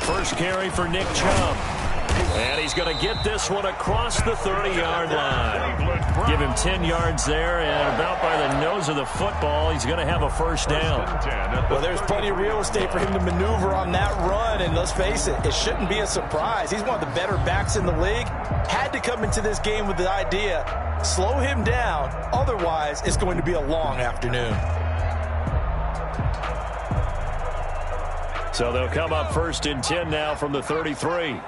First carry for Nick Chubb. And he's going to get this one across the 30-yard line. Give him 10 yards there, and about by the nose of the football, he's going to have a first down. Well, there's plenty of real estate for him to maneuver on that run, and let's face it, it shouldn't be a surprise. He's one of the better backs in the league. Had to come into this game with the idea, slow him down, otherwise it's going to be a long afternoon. So they'll come up first and 10 now from the 33.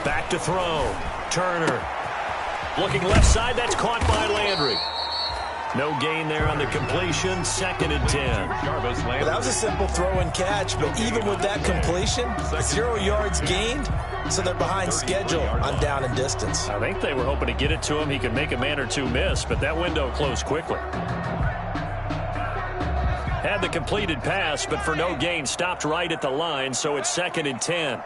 Back to throw. Turner. Looking left side. That's caught by Landry. No gain there on the completion. Second and 10. Well, that was a simple throw and catch, but even with that completion, 0 yards gained, so they're behind schedule on down and distance. I think they were hoping to get it to him. He could make a man or two miss, but that window closed quickly. Had the completed pass, but for no gain, stopped right at the line, so it's second and 10.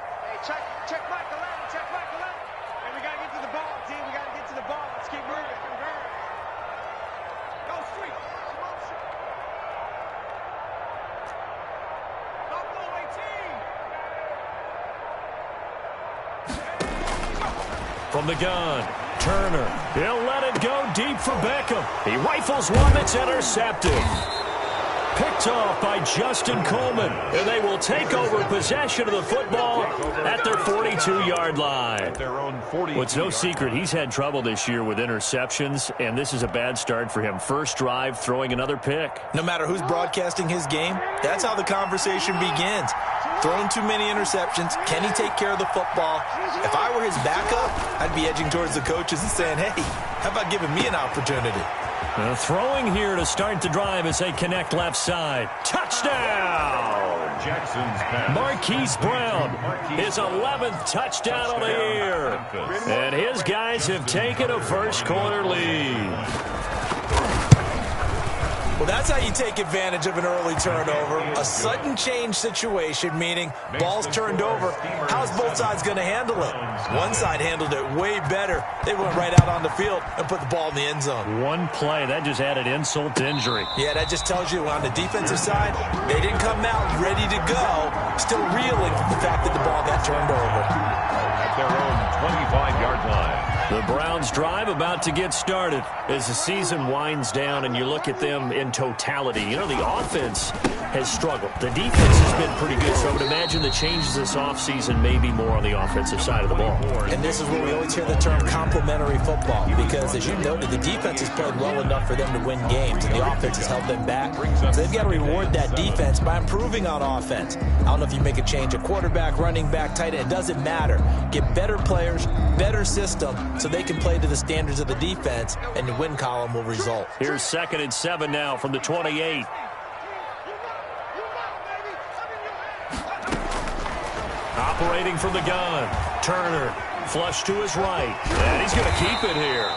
From the gun, Turner. He'll let it go deep for Beckham. He rifles one that's intercepted. Picked off by Justin Coleman. And they will take over possession of the football at their 42-yard line. Well, it's no secret he's had trouble this year with interceptions, and this is a bad start for him. First drive, throwing another pick. No matter who's broadcasting his game, that's how the conversation begins. Throwing too many interceptions. Can he take care of the football? If I were his backup, I'd be edging towards the coaches and saying, hey, how about giving me an opportunity? Throwing here to start the drive as they connect left side. Touchdown! Marquise Brown, his 11th touchdown on the year. And his guys have taken a first-quarter lead. Well, that's how you take advantage of an early turnover. A sudden change situation, meaning ball's turned over. How's both sides going to handle it? One side handled it way better. They went right out on the field and put the ball in the end zone. One play, that just added insult to injury. Yeah, that just tells you on the defensive side, they didn't come out ready to go, still reeling from the fact that the ball got turned over. At their own 25-yard line. The Browns drive about to get started as the season winds down and you look at them in totality. You know, the offense has struggled. The defense has been pretty good, so I would imagine the changes this offseason may be more on the offensive side of the ball. And this is where we always hear the term complementary football, because as you noted, the defense has played well enough for them to win games, and the offense has held them back. So they've got to reward that defense by improving on offense. I don't know if you make a change at quarterback, running back, tight end, it doesn't matter. Get better players, better system, so they can play to the standards of the defense, and the win column will result. Here's 2nd and 7 now from the 28. Operating from the gun, Turner, flush to his right, and he's going to keep it here.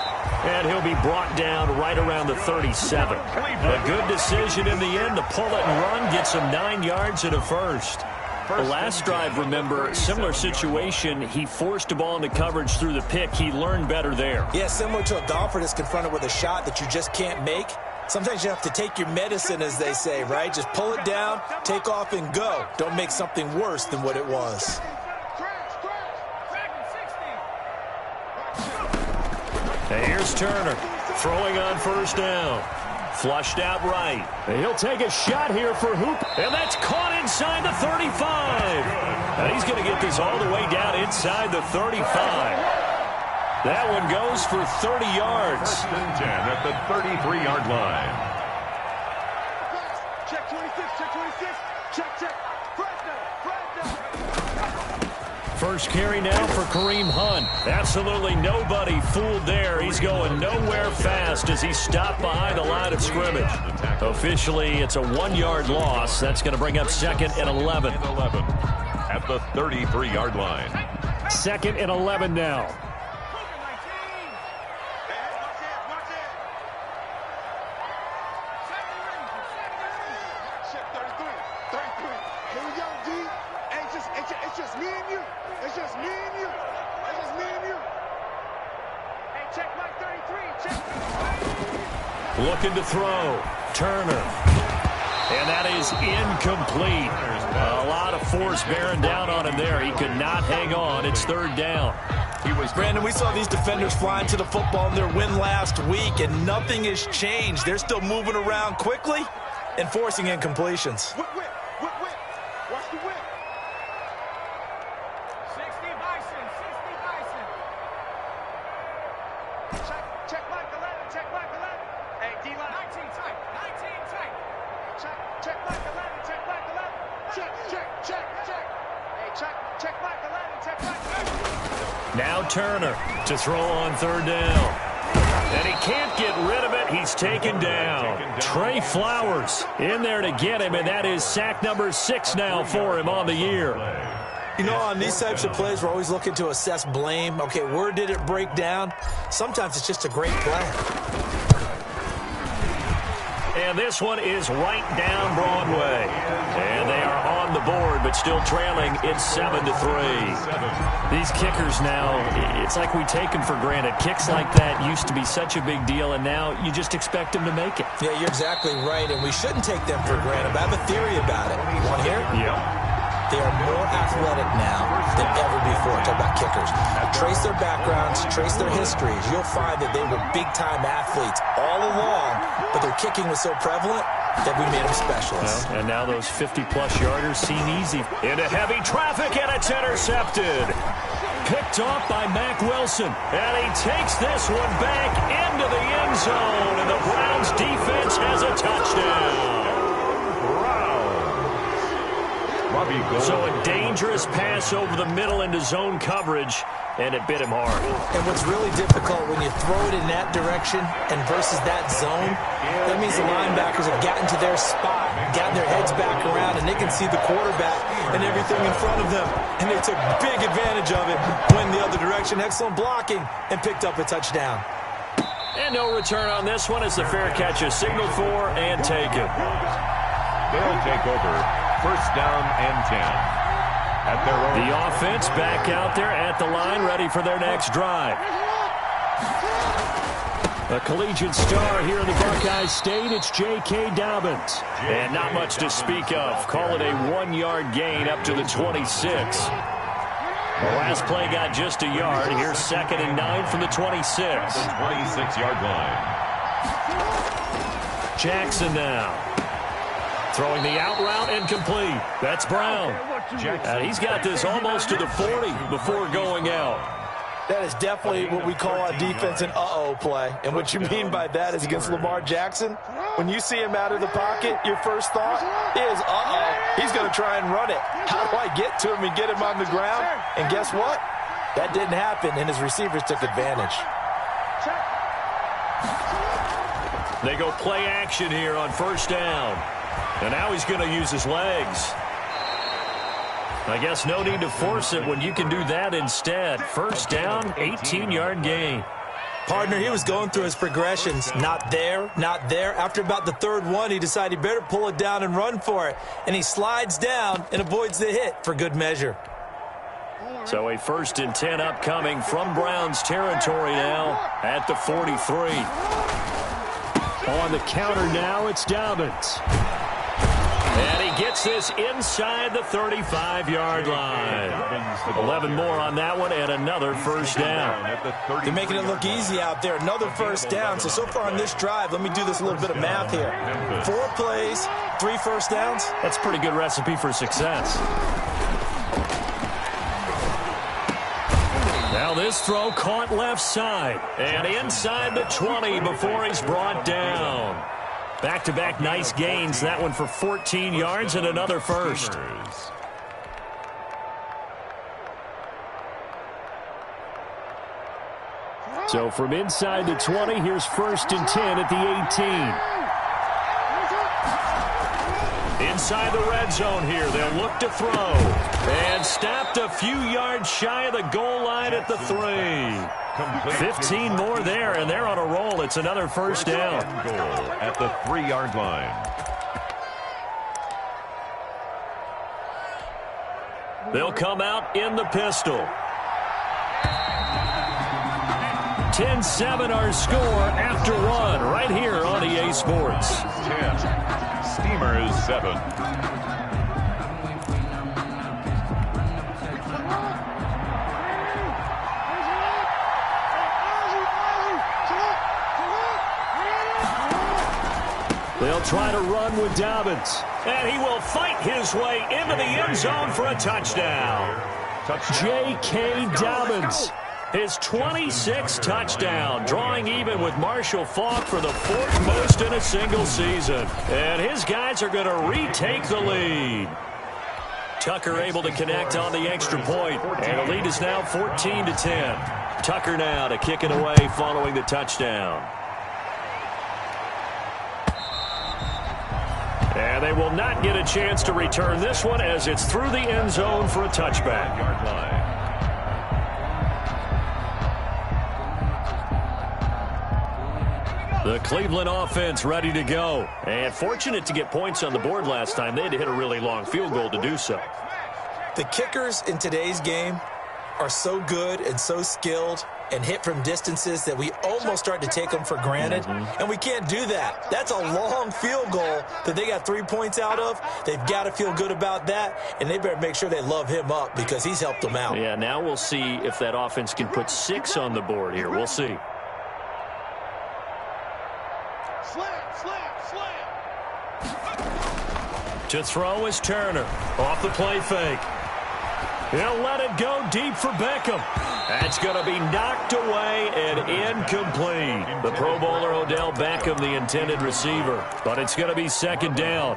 And he'll be brought down right around the 37. A good decision in the end to pull it and run, gets him 9 yards and a first. The last drive, remember, similar situation. He forced a ball into coverage through the pick. He learned better there. Yeah, similar to a golfer that's confronted with a shot that you just can't make. Sometimes you have to take your medicine, as they say, right? Just pull it down, take off, and go. Don't make something worse than what it was. And here's Turner, throwing on first down. Flushed out right. And he'll take a shot here for Hoop. And that's caught inside the 35. And he's going to get this all the way down inside the 35. That one goes for 30 yards. 10 at the 33-yard line. Check 26, check 26. Check. First carry now for Kareem Hunt. Absolutely nobody fooled there. He's going nowhere fast as he stopped behind the line of scrimmage. Officially, it's a 1-yard loss. That's going to bring up 2nd and 11. At the 33-yard line. 2nd and 11 now. It's just me and you. It's just me and you. It's just me and you. Hey, check Mike 33. Check. Looking to throw. Turner. And that is incomplete. A lot of force bearing down on him there. He could not hang on. It's third down. Brandon, we saw these defenders flying to the football in their win last week, and nothing has changed. They're still moving around quickly and forcing incompletions. Whip, whip, whip, whip. Watch the whip. 60 Bison, 60 Bison. Check Mike 11, check Mike 11. Hey, D-line. 19 tight, 19 tight. Check Mike 11, check Mike 11. Check. Hey, check Mike 11, check Mike 11. Now Turner to throw on third down. And he can't get rid of it. He's taken down. Trey Flowers in there to get him, and that is sack number 6 now for him on the year. You know, on these types of plays, we're always looking to assess blame. Okay, where did it break down? Sometimes it's just a great play. And this one is right down Broadway. And they are on the board, but still trailing. It's 7-3. These kickers now, it's like we take them for granted. Kicks like that used to be such a big deal, and now you just expect them to make it. Yeah, you're exactly right, and we shouldn't take them for granted. But I have a theory about it. You want to hear it? Yeah. They are more athletic now than ever before. Talk about kickers. Trace their backgrounds, trace their histories. You'll find that they were big-time athletes all along, but their kicking was so prevalent that we made them specialists. Well, and now those 50-plus yarders seem easy. Into heavy traffic, and it's intercepted. Picked off by Mack Wilson. And he takes this one back into the end zone, and the Browns defense has a touchdown. So a dangerous pass over the middle into zone coverage, and it bit him hard. And what's really difficult when you throw it in that direction and versus that zone, that means the linebackers have gotten to their spot, gotten their heads back around, and they can see the quarterback and everything in front of them. And they took big advantage of it, went the other direction, excellent blocking, and picked up a touchdown. And no return on this one as the fair catch is signaled for and taken. They'll take over. First down and 10. At their own. The offense back out there at the line, ready for their next drive. A collegiate star here in the Buckeye State, it's J.K. Dobbins. And not much to speak of. Call it a 1-yard gain up to the 26. The last play got just a yard. Here's 2nd and 9 from the 26. The 26-yard line. Jackson now. Throwing the out route and complete. That's Brown. And he's got this almost to the 40 before going out. That is definitely what we call our defense an uh-oh play. And what you mean by that is against Lamar Jackson, when you see him out of the pocket, your first thought is, uh-oh, he's going to try and run it. How do I get to him and get him on the ground? And guess what? That didn't happen, and his receivers took advantage. They go play action here on first down. And now he's going to use his legs. I guess no need to force it when you can do that instead. First down, 18-yard gain. Partner, he was going through his progressions. Not there, not there. After about the third one, he decided he better pull it down and run for it. And he slides down and avoids the hit for good measure. So a 1st and 10 upcoming from Browns territory now at the 43. On the counter now, it's Dobbins. And he gets this inside the 35-yard line. 11 more on that one and another first down. They're making it look easy out there. Another first down. So far on this drive, let me do this little bit of math here. 4 plays, 3 first downs. That's a pretty good recipe for success. Now this throw caught left side. And inside the 20 before he's brought down. Back-to-back nice gains. That one for 14 yards and another first. So from inside the 20, here's 1st and 10 at the 18. Inside the red zone here. They'll look to throw. And stopped a few yards shy of the goal line at the 3. 15 more there, and they're on a roll. It's another first down. Goal at the 3-yard line. They'll come out in the pistol. 10-7 our score after one right here on EA Sports. 10. Steamers 7. They'll try to run with Dobbins. And he will fight his way into the end zone for a touchdown. J.K. Dobbins, his 26th touchdown, drawing even with Marshall Faulk for the 4th most in a single season. And his guys are going to retake the lead. Tucker able to connect on the extra point, and the lead is now 14-10. Tucker now to kick it away following the touchdown. And they will not get a chance to return this one as it's through the end zone for a touchback. Yard line. The Cleveland offense ready to go. And fortunate to get points on the board last time. They had to hit a really long field goal to do so. The kickers in today's game are so good and so skilled and hit from distances that we almost start to take them for granted. And we can't do that. That's a long field goal that they got 3 points out of. They've got to feel good about that, and they better make sure they love him up because he's helped them out. Yeah, now we'll see if that offense can put 6 on the board here. We'll see. To throw is Turner. Off the play fake. He'll let it go deep for Beckham. That's going to be knocked away and incomplete. The Pro Bowler Odell Beckham, the intended receiver. But it's going to be second down.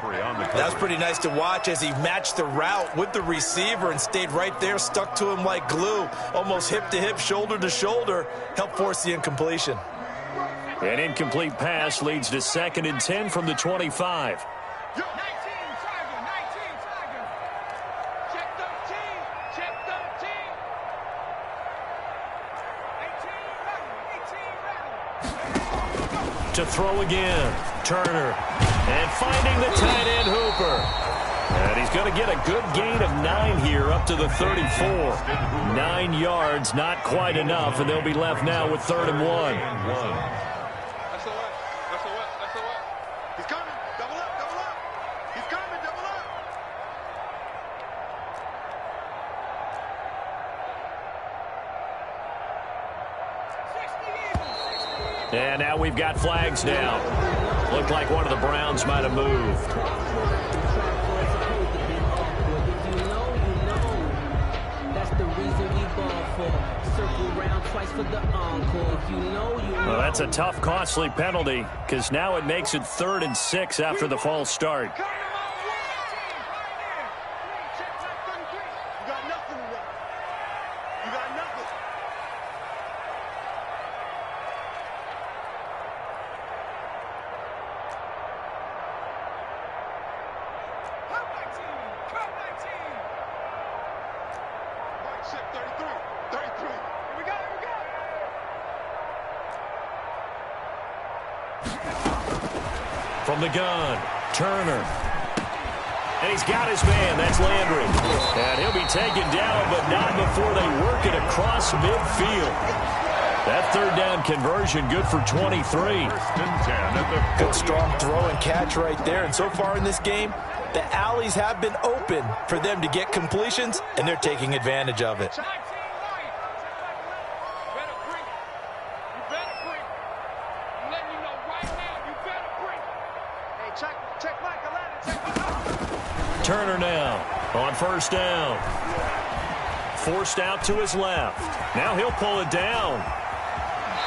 That's pretty nice to watch as he matched the route with the receiver and stayed right there, stuck to him like glue, almost hip to hip, shoulder to shoulder, helped force the incompletion. An incomplete pass leads to 2nd and 10 from the 25. To throw again, Turner, and finding the tight end Hooper. And he's going to get a good gain of 9 here up to the 34. 9 yards, not quite enough, and they'll be left now with 3rd and 1. He's coming, double up. He's coming, double up. And now we've got flags down. Looked like one of the Browns might have moved. Well, that's a tough, costly penalty because now it makes it 3rd and 6 after the false start. From the gun, Turner. And he's got his man. That's Landry. And he'll be taken down, but not before they work it across midfield. That 3rd down conversion good for 23. Good strong throw and catch right there. And so far in this game, the alleys have been open for them to get completions, and they're taking advantage of it. Turner now on 1st down. Forced out to his left. Now he'll pull it down.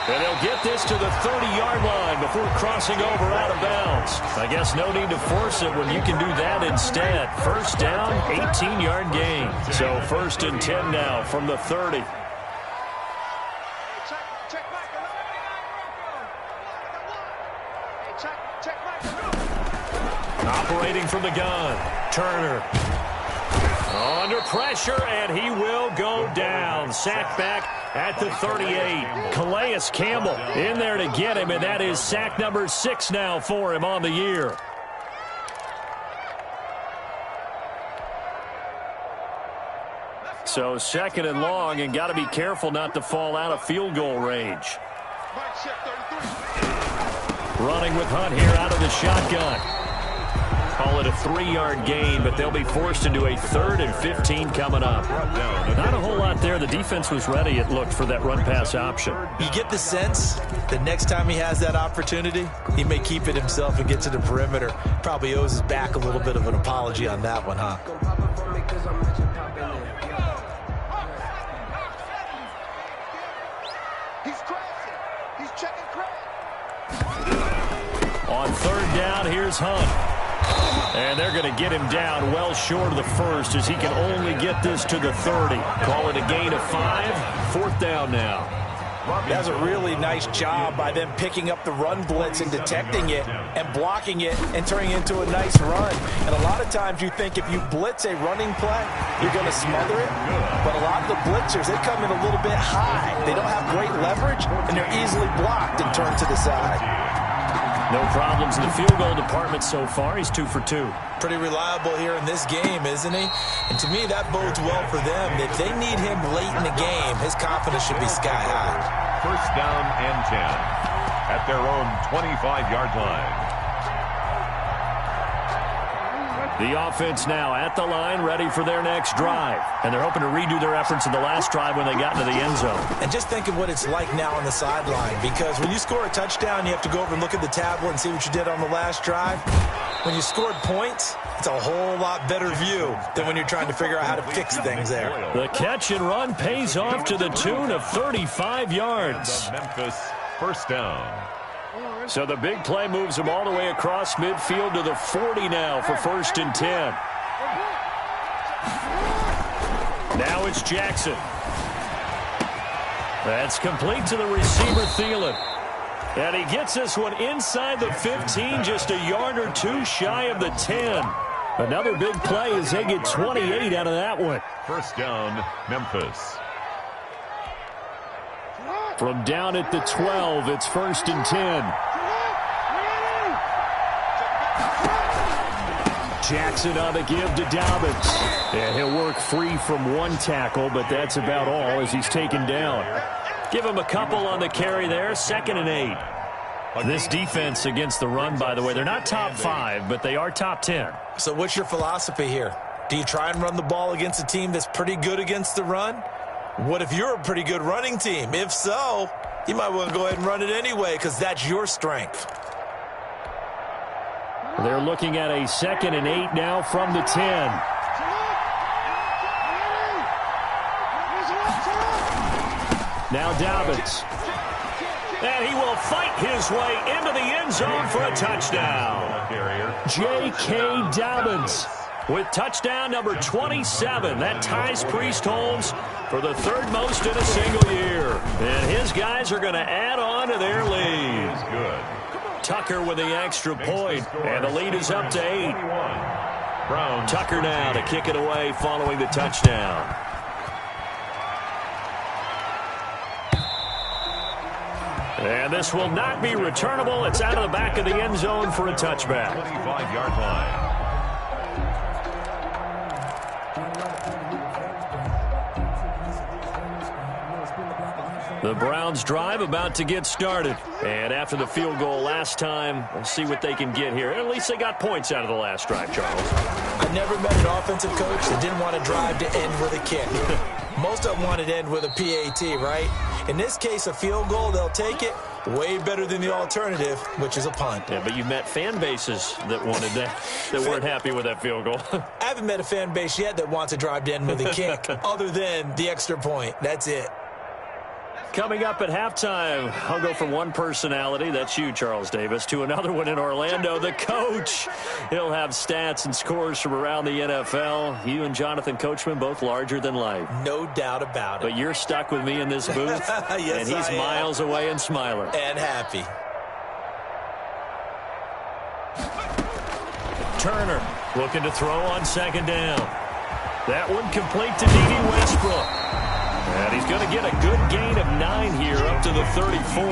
And he'll get this to the 30-yard line before crossing over out of bounds. I guess no need to force it when you can do that instead. 1st down, 18-yard gain. So 1st and 10 now from the 30. Operating from the gun, Turner. Under pressure, and he will go down. Sack back at the 38. Calais Campbell in there to get him, and that is sack number 6 now for him on the year. So 2nd and long, and got to be careful not to fall out of field goal range. Running with Hunt here out of the shotgun. Call it a 3-yard gain, but they'll be forced into a 3rd and 15 coming up. Not a whole lot there. The defense was ready, it looked, for that run-pass option. You get the sense that next time he has that opportunity, he may keep it himself and get to the perimeter. Probably owes his back a little bit of an apology on that one, huh? He's crashing. He's checking crash. On 3rd down, here's Hunt. And they're going to get him down well short of the 1st as he can only get this to the 30. Call it a gain of 5. 4th down now. That's a really nice job by them picking up the run blitz and detecting it and blocking it and turning it into a nice run. And a lot of times you think if you blitz a running play, you're going to smother it. But a lot of the blitzers, they come in a little bit high. They don't have great leverage, and they're easily blocked and turned to the side. No problems in the field goal department so far. He's 2 for 2. Pretty reliable here in this game, isn't he? And to me, that bodes well for them. If they need him late in the game, his confidence should be sky high. 1st down and 10 at their own 25-yard line. The offense now at the line, ready for their next drive. And they're hoping to redo their efforts in the last drive when they got into the end zone. And just think of what it's like now on the sideline, because when you score a touchdown, you have to go over and look at the tablet and see what you did on the last drive. When you scored points, it's a whole lot better view than when you're trying to figure out how to fix things there. The catch and run pays off to the tune of 35 yards. Memphis 1st down. So the big play moves them all the way across midfield to the 40 now for 1st and 10. Now it's Jackson. That's complete to the receiver, Thielen. And he gets this one inside the 15, just a yard or 2 shy of the 10. Another big play as they get 28 out of that one. 1st down, Memphis. From down at the 12, it's 1st and 10. Jackson on the give to Dobbins. And he'll work free from 1 tackle, but that's about all as he's taken down. Give him a couple on the carry there. 2nd and 8. This defense against the run, by the way, they're not top 5, but they are top 10. So what's your philosophy here? Do you try and run the ball against a team that's pretty good against the run? What if you're a pretty good running team? If so, you might want to go ahead and run it anyway because that's your strength. They're looking at a 2nd and 8 now from the 10. Now Dobbins. And he will fight his way into the end zone for a touchdown. J.K. Dobbins with touchdown number 27. That ties Priest-Holmes for the 3rd most in a single year. And his guys are going to add on to their lead. Good. Tucker with the extra point, and the lead is up to 8. Tucker now to kick it away following the touchdown. And this will not be returnable. It's out of the back of the end zone for a touchback. 25-yard line. The Browns drive about to get started. And after the field goal last time, we'll see what they can get here. At least they got points out of the last drive, Charles. I never met an offensive coach that didn't want to drive to end with a kick. Most of them wanted to end with a PAT, right? In this case, a field goal, they'll take it. Way better than the alternative, which is a punt. Yeah, but you've met fan bases that wanted that, that weren't happy with that field goal. I haven't met a fan base yet that wants to drive to end with a kick other than the extra point. That's it. Coming up at halftime, I'll go from one personality, that's you, Charles Davis, to another one in Orlando, the coach. He'll have stats and scores from around the NFL. You and Jonathan Coachman, both larger than life. No doubt about it. But you're stuck with me in this booth, yes, and he's miles away and smiling. And happy. Turner looking to throw on 2nd down. That one complete to D.D. Westbrook. And he's going to get a good gain of 9 here up to the 34.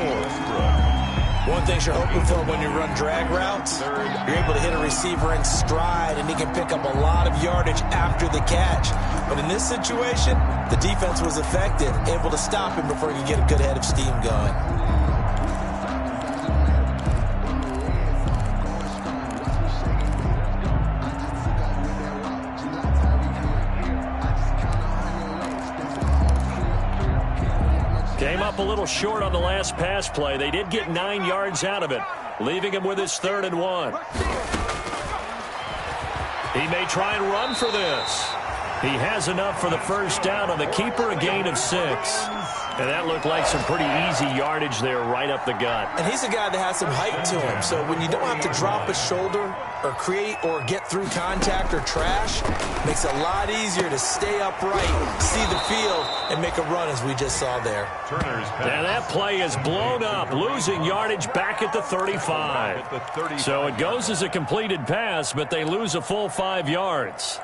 One thing you're hoping for when you run drag routes, you're able to hit a receiver in stride, and he can pick up a lot of yardage after the catch. But in this situation, the defense was effective, able to stop him before he could get a good head of steam going. Came up a little short on the last pass play. They did get 9 yards out of it, leaving him with his 3rd and 1. He may try and run for this. He has enough for the first down on the keeper, a gain of 6. And that looked like some pretty easy yardage there right up the gut. And he's a guy that has some height to him. So when you don't have to drop a shoulder or create or get through contact or trash, makes it a lot easier to stay upright, see the field, and make a run as we just saw there. And that play is blown up, losing yardage back at the 35. So it goes as a completed pass, but they lose a full 5 yards.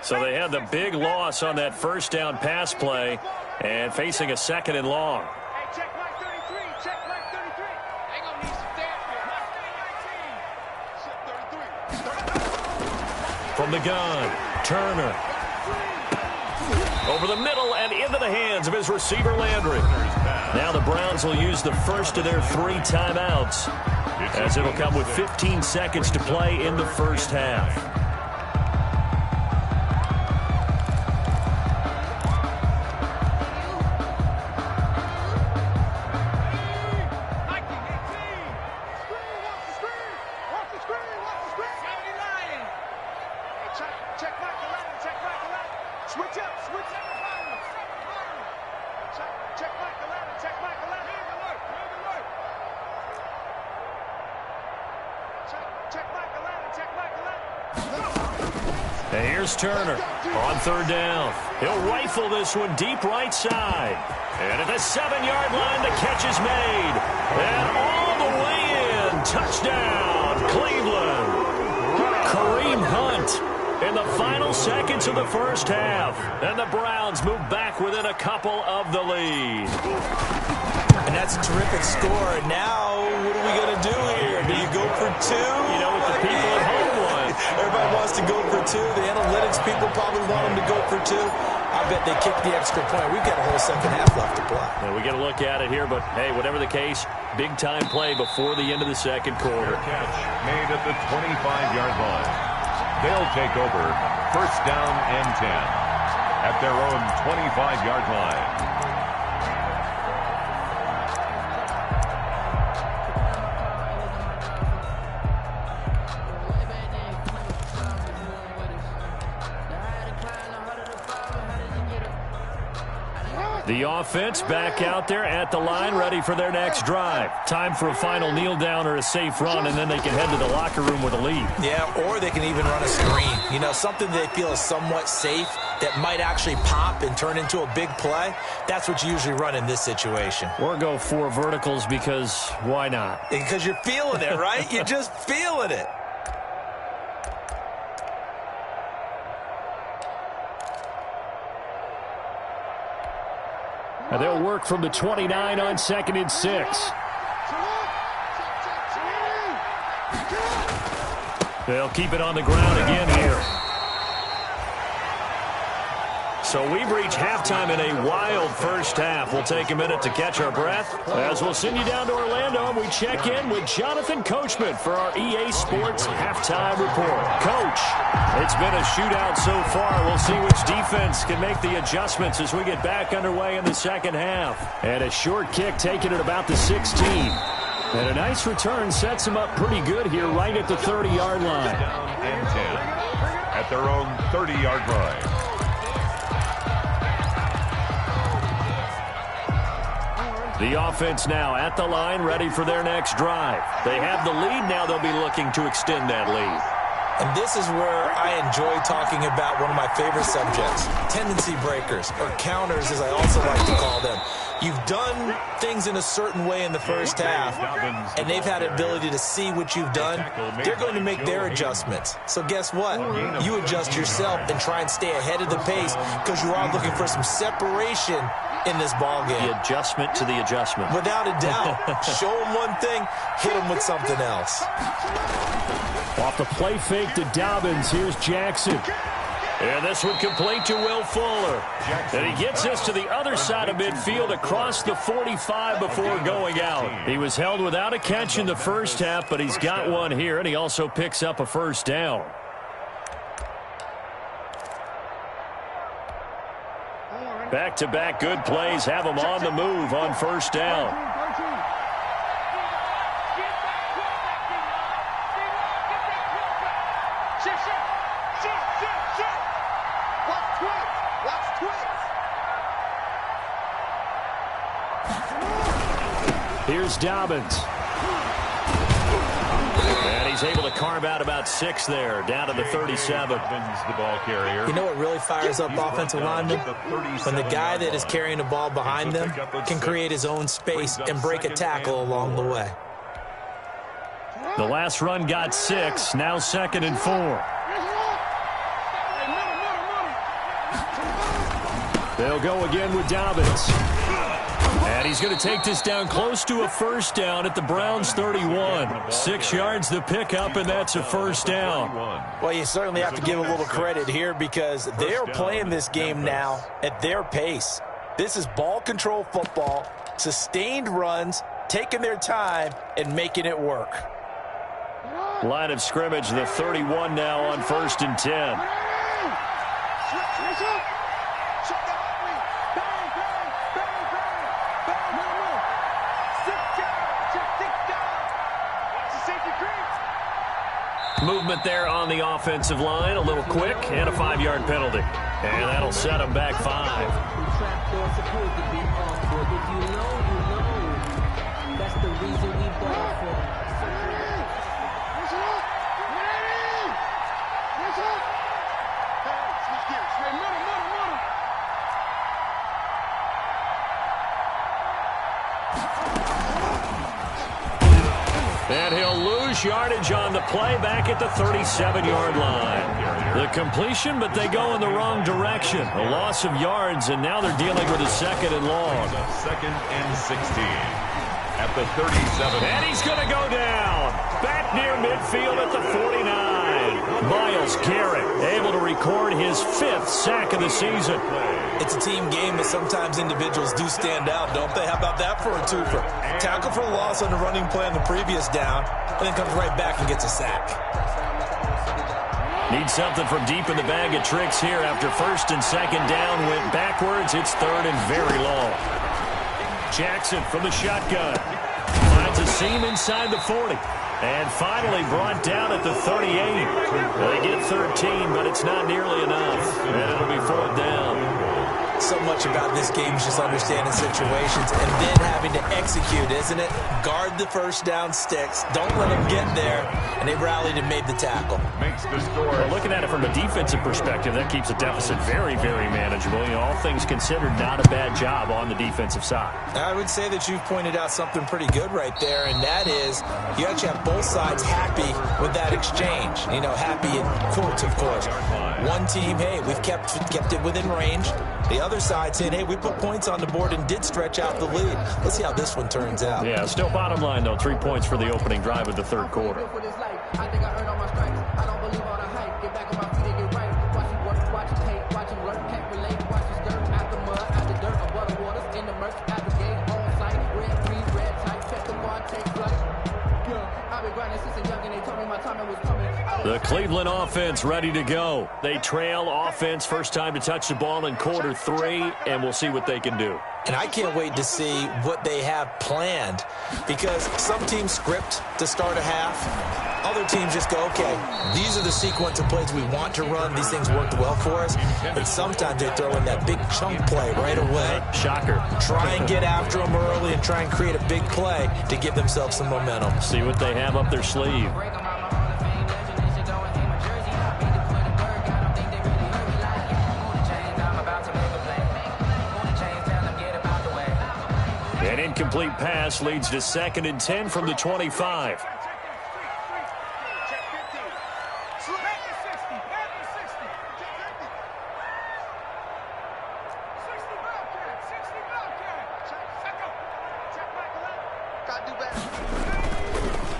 So they had the big loss on that first down pass play and facing a 2nd and long. Hey, check Mike 33. Check Mike 33. They gonna need some dance here. Mike 19. From the gun, Turner. Over the middle and into the hands of his receiver, Landry. Now the Browns will use the first of their 3 timeouts, as it'll come with 15 seconds to play in the first half. And here's Turner on 3rd down. He'll rifle this one deep right side. And at the 7-yard line, the catch is made. And all the way in. Touchdown, Cleveland. Kareem Hunt in the final seconds of the first half. And the Browns move back within a couple of the lead. And that's a terrific score. And now, what are we going to do here? Do you go for 2? You know what the people at home want. Everybody wants to go for 2. The analytics people probably want them to go for 2. I bet they kick the extra point. We've got a whole second half left to play. Yeah, we get a look at it here, but hey, whatever the case, big-time play before the end of the second quarter. Catch made at the 25-yard line. They'll take over 1st down and 10 at their own 25-yard line. The offense back out there at the line, ready for their next drive. Time for a final kneel down or a safe run, and then they can head to the locker room with a lead. Yeah, or they can even run a screen. You know, something they feel is somewhat safe that might actually pop and turn into a big play. That's what you usually run in this situation. Or go 4 verticals because why not? Because you're feeling it, right? You're just feeling it. And they'll work from the 29 on 2nd and 6. They'll keep it on the ground again here. So we've reached halftime in a wild first half. We'll take a minute to catch our breath as we'll send you down to Orlando and we check in with Jonathan Coachman for our EA Sports Halftime Report. Coach, it's been a shootout so far. We'll see which defense can make the adjustments as we get back underway in the second half. And a short kick taken at about the 16. And a nice return sets them up pretty good here right at the 30-yard line. Down and 10 at their own 30-yard line. The offense now at the line, ready for their next drive. They have the lead. Now they'll be looking to extend that lead. And this is where I enjoy talking about one of my favorite subjects, tendency breakers, or counters as I also like to call them. You've done things in a certain way in the first half, and they've had an ability to see what you've done. They're going to make their adjustments. So guess what? You adjust yourself and try and stay ahead of the pace because you are looking for some separation in this ball game. The adjustment to the adjustment. Without a doubt. Show them one thing, hit them with something else. Off the play fake to Dobbins. Here's Jackson. And this one complete to Will Fuller. And he gets us to the other side of midfield across the 45 before going out. He was held without a catch in the first half, but he's got one here, and he also picks up a first down. Back-to-back good plays have him on the move on first down. Here's Dobbins. And he's able to carve out about 6 there, down to the 37. The ball carrier. You know what really fires up offensive linemen? When the guy that is carrying the ball behind them can create his own space and break a tackle along the way. The last run got 6, now 2nd and 4. They'll go again with Dobbins. And he's going to take this down close to a first down at the Browns' 31. 6 yards the pickup, and that's a first down. Well, you certainly have to give a little credit here because they're playing this game now at their pace. This is ball control football, sustained runs, taking their time, and making it work. Line of scrimmage, the 31 now on 1st and 10. Movement there on the offensive line, a little quick, and a 5-yard penalty. And that'll set them back 5. That's the reason we ball for. And he'll lose yardage on the play back at the 37-yard line. The completion, but they go in the wrong direction. A loss of yards, and now they're dealing with a 2nd and long. 2nd and 16 at the 37. And he's going to go down. Back near midfield at the 49. Myles Garrett able to record his 5th sack of the season. It's a team game, but sometimes individuals do stand out, don't they? How about that for a twofer? Tackle for the loss on the running play on the previous down, and then comes right back and gets a sack. Need something from deep in the bag of tricks here after 1st and 2nd down. Went backwards. It's 3rd and very long. Jackson from the shotgun. Finds a seam inside the 40. And finally brought down at the 38. They get 13, but it's not nearly enough. And it'll be 4th down. So much about this game is just understanding situations and then having to execute, isn't it? Guard the first down sticks. Don't let them get there. And they rallied and made the tackle. Makes the score. Well, looking at it from a defensive perspective, that keeps the deficit very, very manageable. You know, all things considered, not a bad job on the defensive side. I would say that you've pointed out something pretty good right there, and that is you actually have both sides happy with that exchange. You know, happy in quotes, of course. One team, hey, we've kept it within range. The other side saying, hey, we put points on the board and did stretch out the lead. Let's see how this one turns out. Yeah, still bottom line, though, 3 points for the opening drive of the 3rd quarter. I think I earned all my stripes. I don't believe all the hype. Get back on my feet and get right. Watch him work, watch him hate, watch him learn, can't relate. Watch his dirt, out the mud, out the dirt, above the waters, in the murk, out the gate, on sight. Red, green, red, tight, check the bar, take flight. Yeah, I've been grinding since a young and they told me my time was coming. The Cleveland offense ready to go. They trail offense, first time to touch the ball in quarter 3, and we'll see what they can do. And I can't wait to see what they have planned because some teams script to start a half. Other teams just go, okay, these are the sequence of plays we want to run. These things worked well for us. But sometimes they throw in that big chunk play right away. Shocker. Try and get after them early and try and create a big play to give themselves some momentum. See what they have up their sleeve. An incomplete pass leads to 2nd and 10 from the 25.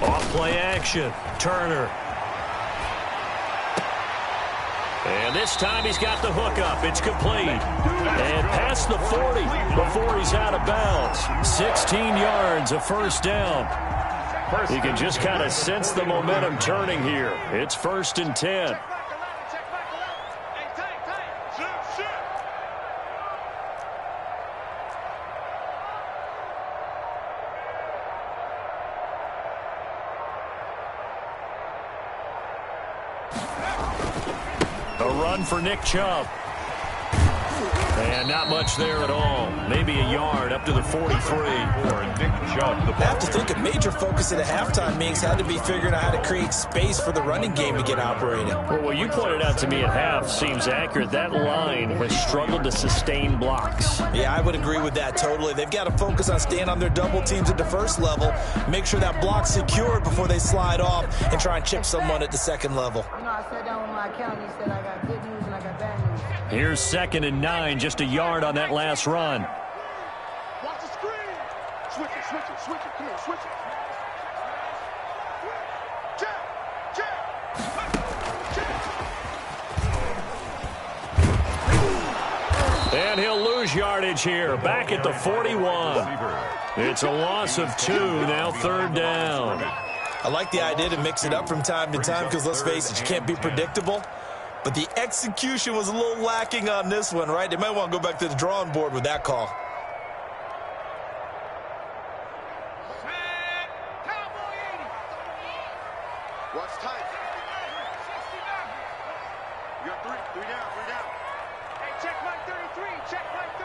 Off-play action. Turner. And this time he's got the hook up. It's complete. And past the 40 before he's out of bounds. 16 yards, a first down. You can just kind of sense the momentum turning here. It's 1st and 10. A run for Nick Chubb. And not much there at all. Maybe a yard up to the 43. For Nick Chubb. I have to think a major focus at a halftime meetings had to be figuring out how to create space for the running game to get operating. Well, what you pointed out to me at half seems accurate. That line has struggled to sustain blocks. Yeah, I would agree with that totally. They've got to focus on staying on their double teams at the first level, make sure that block's secured before they slide off, and try and chip someone at the second level. You know, I sat down with my accountant. He said I got good news and I got bad news. Here's 2nd and 9, just a yard on that last run. Watch the screen. Switch it, switch it, switch it. Come here, switch it. Check, check. And he'll lose yardage here, back at the 41. It's a loss of 2, now 3rd down. I like the idea to mix it up from time to time because, let's face it, you can't be predictable. But the execution was a little lacking on this one, right? They might want to go back to the drawing board with that call. Watch tight. You got three down. Hey, check Mike 33. Check Mike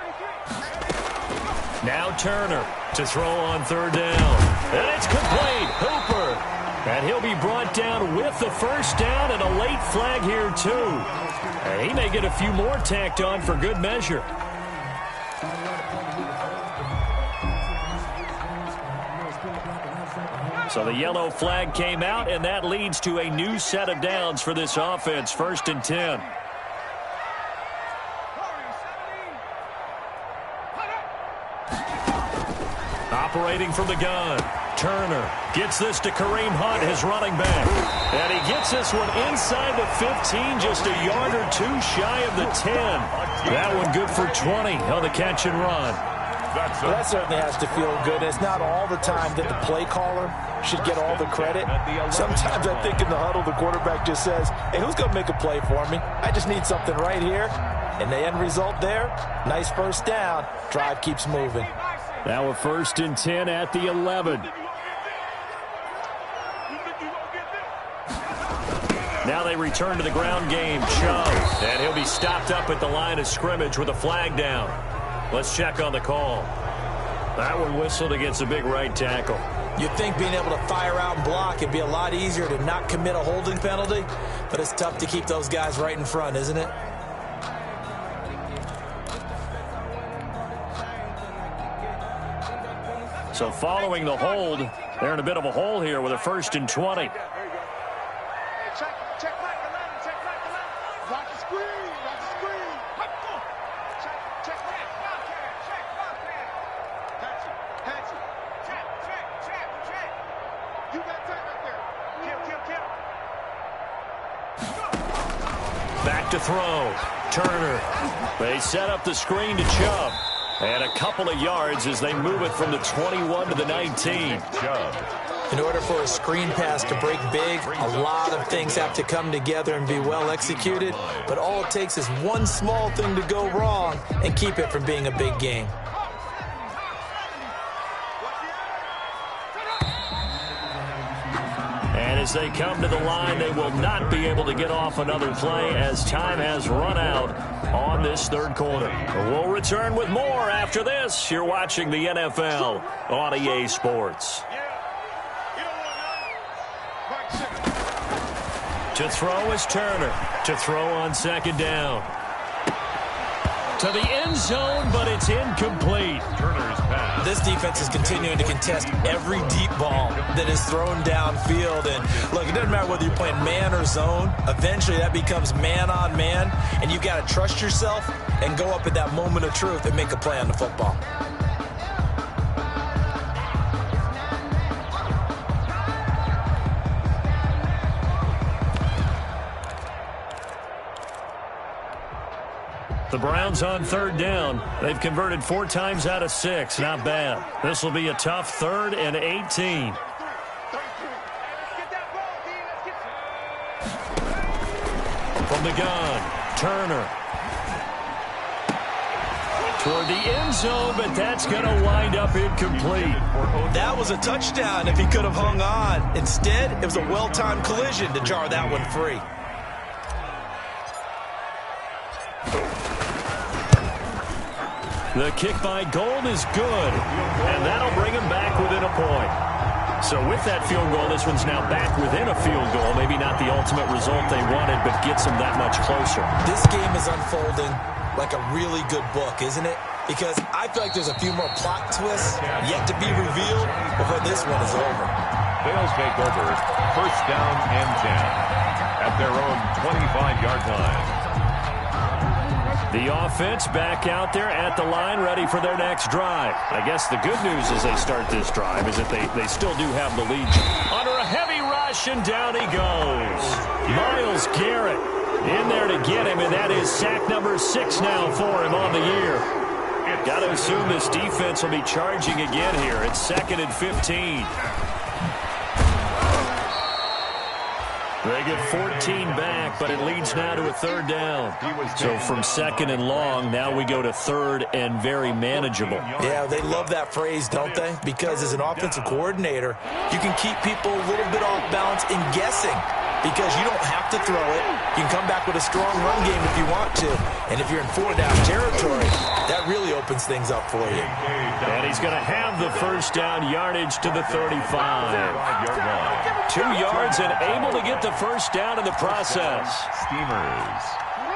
33. Now Turner to throw on 3rd down. And it's complete. Hooper. And he'll be brought down with the first down and a late flag here, too. And he may get a few more tacked on for good measure. So the yellow flag came out, and that leads to a new set of downs for this offense, 1st and 10. Operating from the gun. Turner gets this to Kareem Hunt, his running back. And he gets this one inside the 15, just a yard or 2 shy of the 10. That one good for 20 on the catch and run. Well, that certainly has to feel good. It's not all the time that the play caller should get all the credit. Sometimes I think in the huddle, the quarterback just says, hey, who's going to make a play for me? I just need something right here. And the end result there, nice first down. Drive keeps moving. Now a 1st and 10 at the 11. Now they return to the ground game. Chubb. And he'll be stopped up at the line of scrimmage with a flag down. Let's check on the call. That one whistled against a big right tackle. You'd think being able to fire out and block it'd be a lot easier to not commit a holding penalty, but it's tough to keep those guys right in front, isn't it? So following the hold, they're in a bit of a hole here with a 1st and 20. Check Mike 11. Check Mike 11. Watch the screen. Watch the screen. Check Mike. Check Bobcat. Patch it. Check. You got time right there. Kill. Back to throw. Turner. They set up the screen to Chubb. And a couple of yards as they move it from the 21 to the 19. Chubb. In order for a screen pass to break big, a lot of things have to come together and be well executed. But all it takes is one small thing to go wrong and keep it from being a big game. And as they come to the line, they will not be able to get off another play as time has run out on this 3rd quarter. We'll return with more after this. You're watching the NFL on EA Sports. To throw is Turner. To throw on 2nd down. To the end zone, but it's incomplete. Turner's pass this defense is continuing to contest every deep ball that is thrown downfield. And look, it doesn't matter whether you're playing man or zone. Eventually that becomes man on man, and you got to trust yourself and go up at that moment of truth and make a play on the football. The Browns on third down. They've converted 4 times out of 6. Not bad. This will be a tough 3rd and 18. From the gun, Turner. Toward the end zone, but that's going to wind up incomplete. That was a touchdown if he could have hung on. Instead, it was a well-timed collision to jar that one free. The kick by Gold is good, and that'll bring him back within a point. So with that field goal, this one's now back within a field goal. Maybe not the ultimate result they wanted, but gets them that much closer. This game is unfolding like a really good book, isn't it? Because I feel like there's a few more plot twists yet to be revealed before this one is over. They'll take over 1st down and 10 at their own 25-yard line. The offense back out there at the line, ready for their next drive. I guess the good news as they start this drive is that they still do have the lead. Under a heavy rush, and down he goes. Myles Garrett in there to get him, and that is sack number 6 now for him on the year. Got to assume this defense will be charging again here. It's 2nd and 15. They get 14 back, but it leads now to a 3rd down. So from 2nd and long, now we go to 3rd and very manageable. Yeah, they love that phrase, don't they? Because as an offensive coordinator, you can keep people a little bit off balance in guessing. Because you don't have to throw it. You can come back with a strong run game if you want to. And if you're in 4-down territory, that really opens things up for you. And he's going to have the 1st down yardage to the 35. 2 yards and able to get the 1st down in the process. Steamers.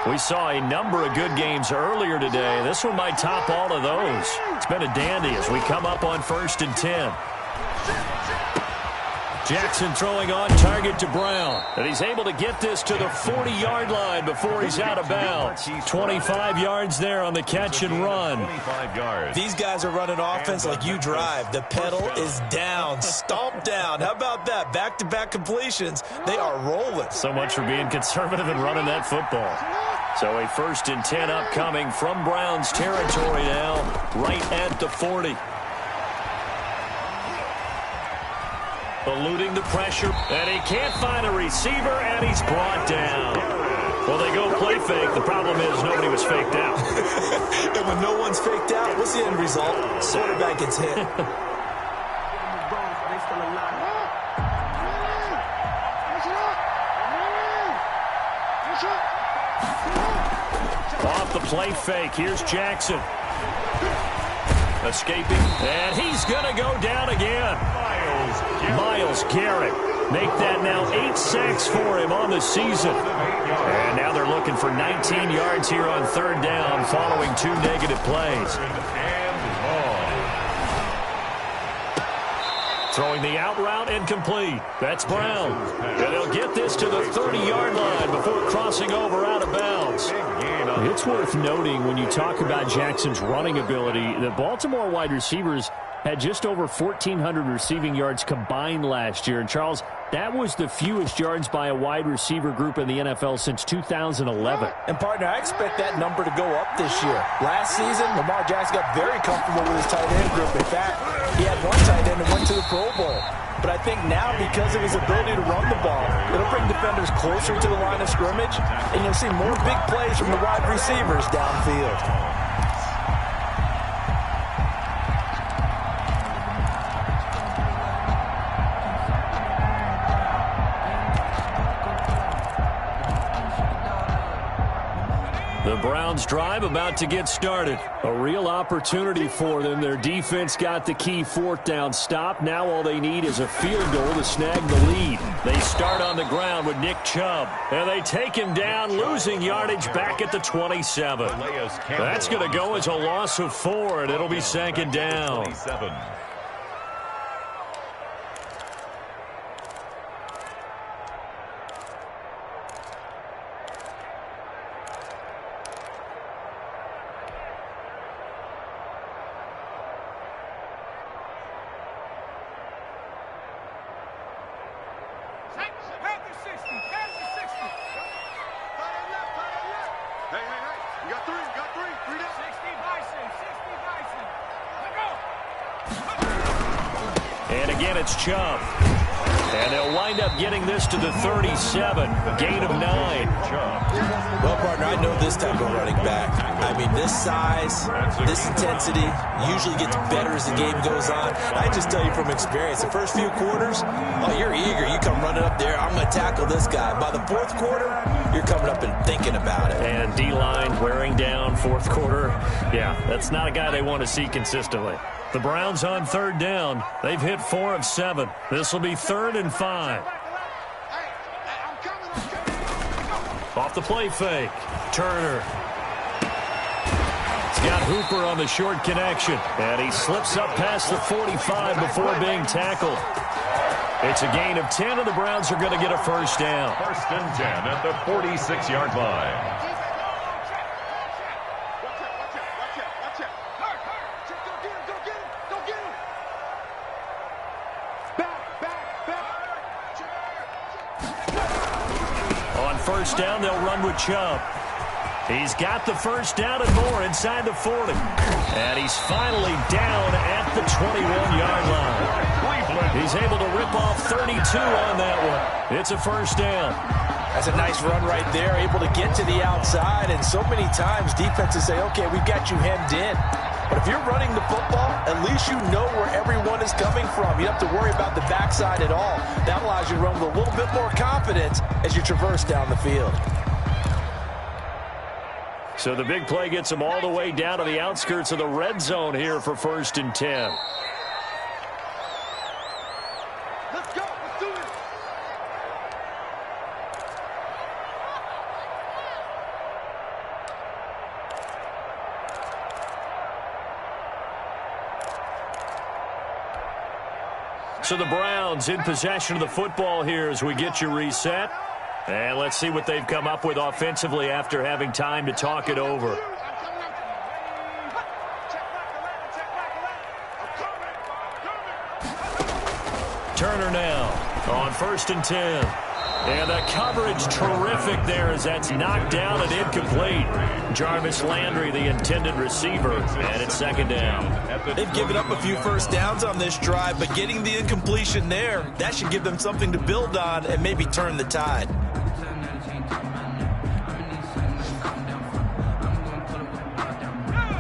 We saw a number of good games earlier today. This one might top all of those. It's been a dandy as we come up on 1st and 10. Jackson throwing on target to Brown. And he's able to get this to the 40-yard line before he's out of bounds. 25 yards there on the catch and run. 25 yards. These guys are running offense like you drive. The pedal is down, stomped down. How about that? Back-to-back completions. They are rolling. So much for being conservative and running that football. So a 1st and 10 upcoming from Browns territory now, right at the 40. Eluding the pressure, and he can't find a receiver, and he's brought down. Well, they go play fake. The problem is nobody was faked out. And when no one's faked out, what's the end result? Quarterback gets hit. Off the play fake, here's Jackson. Escaping, and he's going to go down again. Myles Garrett make that now 8 sacks for him on the season. And now they're looking for 19 yards here on 3rd down following 2 negative plays. Throwing the out route incomplete. That's Brown. And they'll get this to the 30-yard line before crossing over out of bounds. It's worth noting when you talk about Jackson's running ability, the Baltimore wide receivers had just over 1,400 receiving yards combined last year. And, Charles, that was the fewest yards by a wide receiver group in the NFL since 2011. And, partner, I expect that number to go up this year. Last season, Lamar Jackson got very comfortable with his tight end group. In fact, he had one tight end that went to the Pro Bowl. But I think now, because of his ability to run the ball, it'll bring defenders closer to the line of scrimmage, and you'll see more big plays from the wide receivers downfield. The Browns' drive about to get started. A real opportunity for them. Their defense got the key fourth down stop. Now all they need is a field goal to snag the lead. They start on the ground with Nick Chubb. And they take him down, losing yardage back at the 27. That's going to go as a loss of 4, and it'll be second down. And again, it's Chubb. And they'll wind up getting this to the 37. Gain of 9. Well, partner, I know this type of running back. I mean, this size, this intensity usually gets better as the game goes on. I just tell you from experience, the first few quarters, oh, you're eager. You come running up there, I'm going to tackle this guy. By the fourth quarter, you're coming up and thinking about it. And D-line wearing down fourth quarter. Yeah, that's not a guy they want to see consistently. The Browns on third down. They've hit 4 of 7. This will be 3rd and 5. Off the play fake. Turner. He's got Hooper on the short connection. And he slips up past the 45 before being tackled. It's a gain of 10, and the Browns are going to get a first down. 1st and 10 at the 46-yard line. First down, they'll run with Chubb. He's got the first down and more inside the 40. And he's finally down at the 21-yard line. He's able to rip off 32 on that one. It's a first down. That's a nice run right there, able to get to the outside. And so many times defenses say, okay, we've got you hemmed in. But if you're running the football, at least you know where everyone is coming from. You don't have to worry about the backside at all. That allows you to run with a little bit more confidence as you traverse down the field. So the big play gets them all the way down to the outskirts of the red zone here for 1st and 10. Let's go. Let's do it. So the Browns in possession of the football here as we get you reset. And let's see what they've come up with offensively after having time to talk it over. Turner now on 1st and 10. And the coverage terrific there as that's knocked down and incomplete. Jarvis Landry, the intended receiver, and it's 2nd down. They've given up a few first downs on this drive, but getting the incompletion there, that should give them something to build on and maybe turn the tide.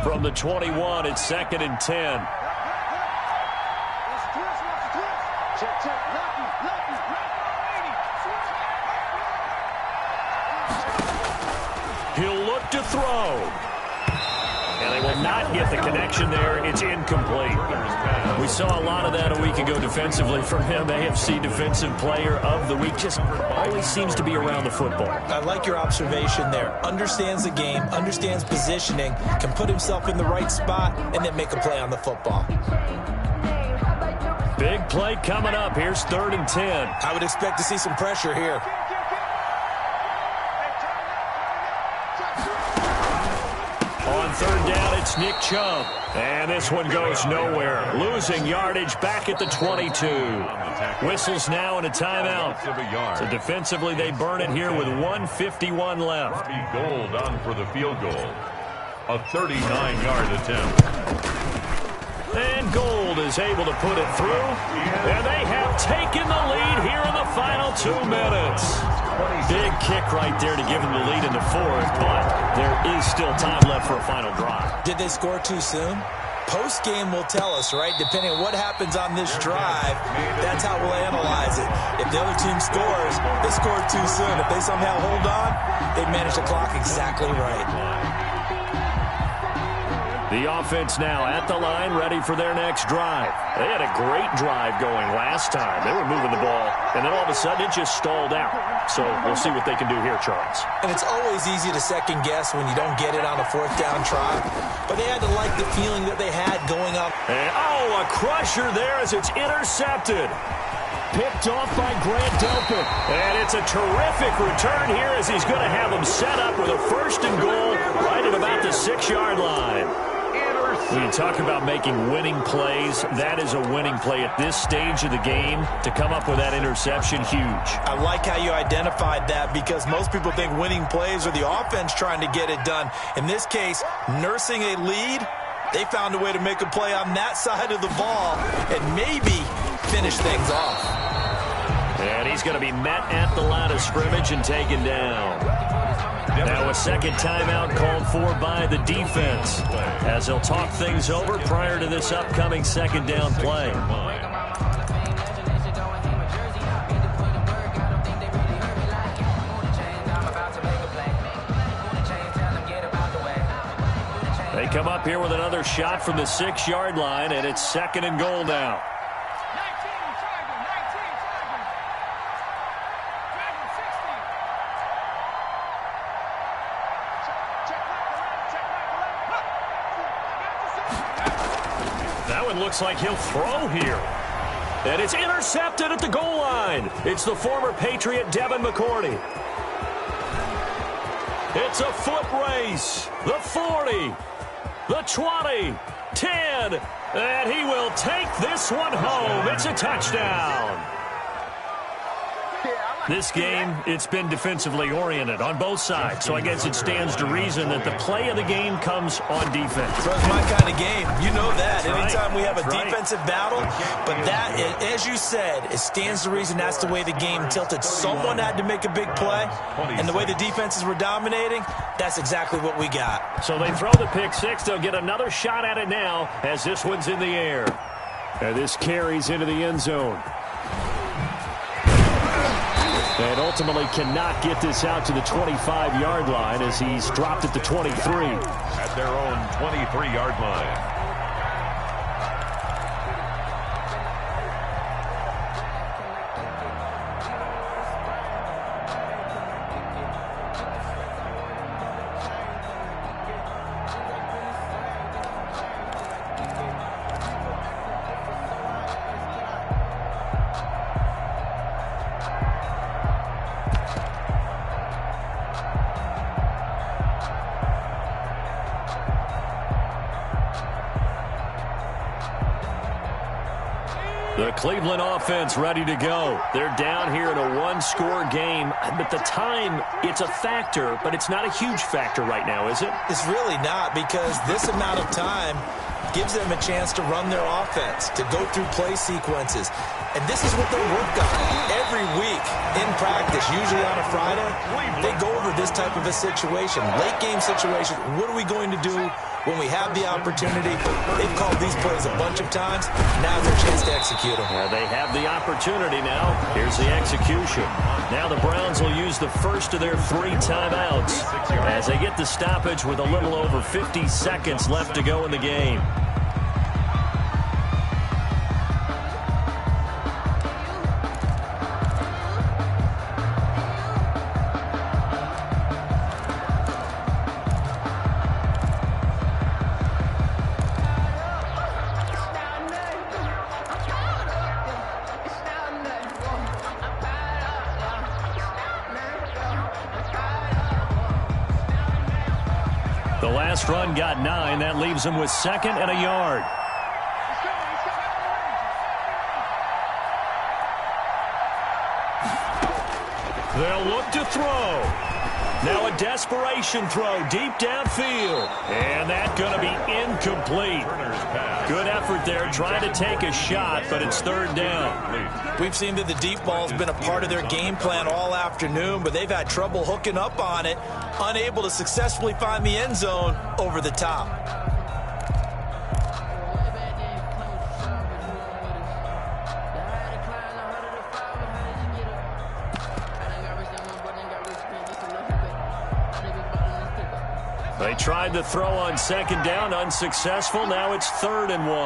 From the 21, it's 2nd and 10. He'll look to throw. And they will not get the connection there. It's incomplete. We saw a lot of that a week ago defensively from him. AFC Defensive Player of the Week. Just always seems to be around the football. I like your observation there. Understands the game, understands positioning, can put himself in the right spot, and then make a play on the football. Big play coming up. Here's 3rd and 10. I would expect to see some pressure here. On 3rd down, it's Nick Chubb. And this one goes nowhere. Losing yardage back at the 22. Whistles now and a timeout. So defensively, they burn it here with 1:51 left. Gold on for the field goal. A 39-yard attempt. And Gold is able to put it through. And they have taken the lead here in the final 2 minutes. Big kick right there to give them the lead in the 4th, but there is still time left for a final drive. Did they score too soon? Post-game will tell us, right? Depending on what happens on this drive, that's how we'll analyze it. If the other team scores, they scored too soon. If they somehow hold on, they manage the clock exactly right. The offense now at the line, ready for their next drive. They had a great drive going last time. They were moving the ball, and then all of a sudden it just stalled out. So we'll see what they can do here, Charles. And it's always easy to second guess when you don't get it on a fourth down try. But they had to like the feeling that they had going up. And, a crusher there as it's intercepted. Picked off by Grant Delpit. And it's a terrific return here as he's going to have them set up with a 1st and goal right at about the 6-yard line. When you talk about making winning plays, that is a winning play at this stage of the game. To come up with that interception, huge. I like how you identified that because most people think winning plays are the offense trying to get it done. In this case, nursing a lead, they found a way to make a play on that side of the ball and maybe finish things off. And he's going to be met at the line of scrimmage and taken down. Now a second timeout called for by the defense as they'll talk things over prior to this upcoming second down play. They come up here with another shot from the 6-yard line, and it's 2nd and goal now. Looks like he'll throw here. And it's intercepted at the goal line. It's the former Patriot Devin McCourty. It's a foot race. The 40, the 20, 10, and he will take this one home. It's a touchdown. This game, it's been defensively oriented on both sides, so I guess it stands to reason that the play of the game comes on defense. So it's my kind of game. You know that. Anytime we have a defensive battle, but that, as you said, it stands to reason that's the way the game tilted. Someone had to make a big play, and the way the defenses were dominating, that's exactly what we got. So they throw the pick six. They'll get another shot at it now as this one's in the air. And this carries into the end zone. And ultimately cannot get this out to the 25-yard line as he's dropped at the 23. At their own 23-yard line. The Cleveland offense ready to go. They're down here in a one-score game. But the time, it's a factor, but it's not a huge factor right now, is it? It's really not, because this amount of time gives them a chance to run their offense, to go through play sequences. And this is what they work on every week in practice, usually on a Friday. They go over this type of a situation, late-game situation. What are we going to do when we have the opportunity? They've called these plays a bunch of times. Now's their chance to execute them. They have the opportunity now. Here's the execution. Now the Browns will use the first of their 3 timeouts as they get the stoppage with a little over 50 seconds left to go in the game. The last run got 9. That leaves them with 2nd and a yard. They'll look to throw. Now a desperation throw deep downfield. And that's going to be incomplete. Good effort there trying to take a shot, but it's 3rd down. We've seen that the deep ball's been a part of their game plan all afternoon, but they've had trouble hooking up on it, unable to successfully find the end zone over the top. They tried the throw on second down, unsuccessful. Now it's 3rd and 1.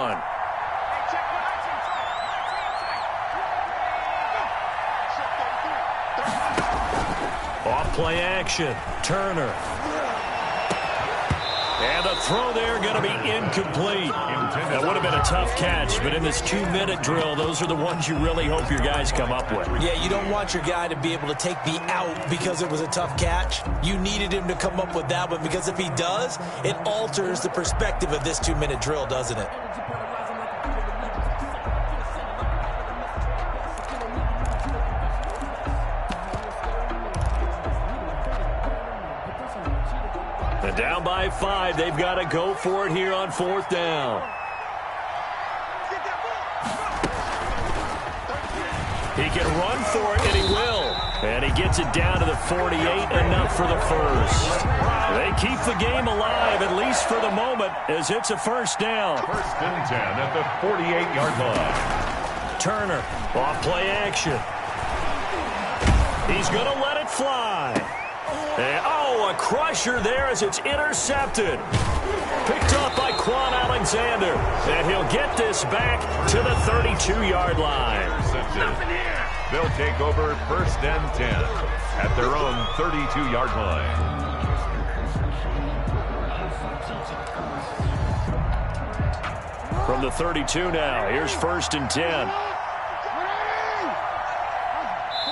Off play action. Turner. And the throw there going to be incomplete. That would have been a tough catch, but in this 2-minute drill, those are the ones you really hope your guys come up with. Yeah, you don't want your guy to be able to take the out because it was a tough catch. You needed him to come up with that one, because if he does, it alters the perspective of this 2-minute drill, doesn't it? And down by 5, they've got to go for it here on 4th down. He can run for it, and he will. And he gets it down to the 48, enough for the first. They keep the game alive, at least for the moment, as it's a 1st down. 1st and 10 at the 48-yard line. Turner, off play action. He's going to let it fly. And, a crusher there as it's intercepted. Picked up by Quan Alexander. And he'll get this back to the 32-yard line. They'll take over 1st and 10 at their own 32-yard line. From the 32 now, here's 1st and 10.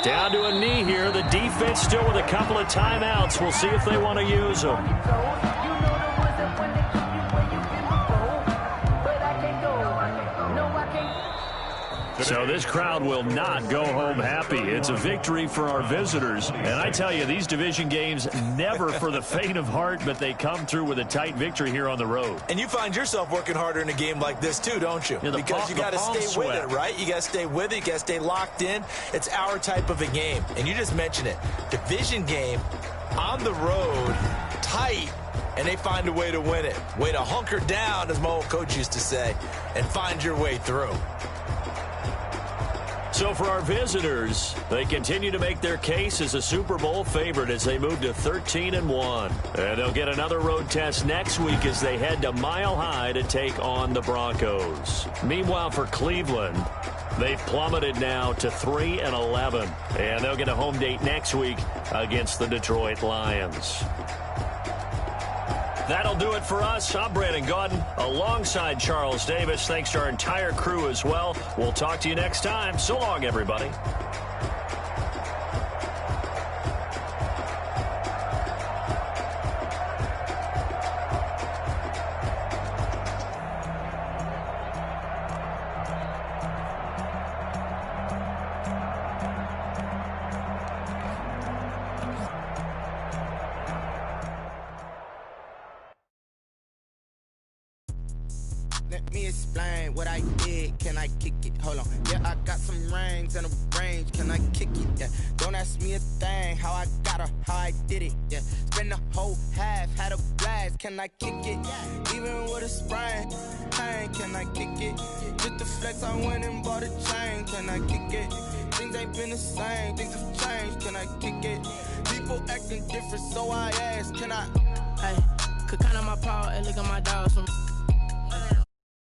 Down to a knee here. The defense still with a couple of timeouts. We'll see if they want to use them. So this crowd will not go home happy. It's a victory for our visitors. And I tell you, these division games, never for the faint of heart, but they come through with a tight victory here on the road. And you find yourself working harder in a game like this too, don't you? Yeah, because you got to stay with it, right? You got to stay with it. You got to stay locked in. It's our type of a game. And you just mentioned it. Division game, on the road, tight, and they find a way to win it. Way to hunker down, as my old coach used to say, and find your way through. So for our visitors, they continue to make their case as a Super Bowl favorite as they move to 13 and 1. And they'll get another road test next week as they head to Mile High to take on the Broncos. Meanwhile, for Cleveland, they've plummeted now to 3 and 11. And they'll get a home date next week against the Detroit Lions. That'll do it for us. I'm Brandon Gaudin alongside Charles Davis. Thanks to our entire crew as well. We'll talk to you next time. So long, everybody. Let me explain what I did. Can I kick it? Hold on. Yeah, I got some rings and a range. Can I kick it? Yeah. Don't ask me a thing. How I got her, how I did it. Yeah. Spend the whole half, had a blast. Can I kick it? Even with a sprain. Pain, can I kick it? Just the flex, I went and bought a chain. Can I kick it? Things ain't been the same. Things have changed. Can I kick it? People acting different, so I ask. Can I? Hey, could count on my power and look at my dogs from.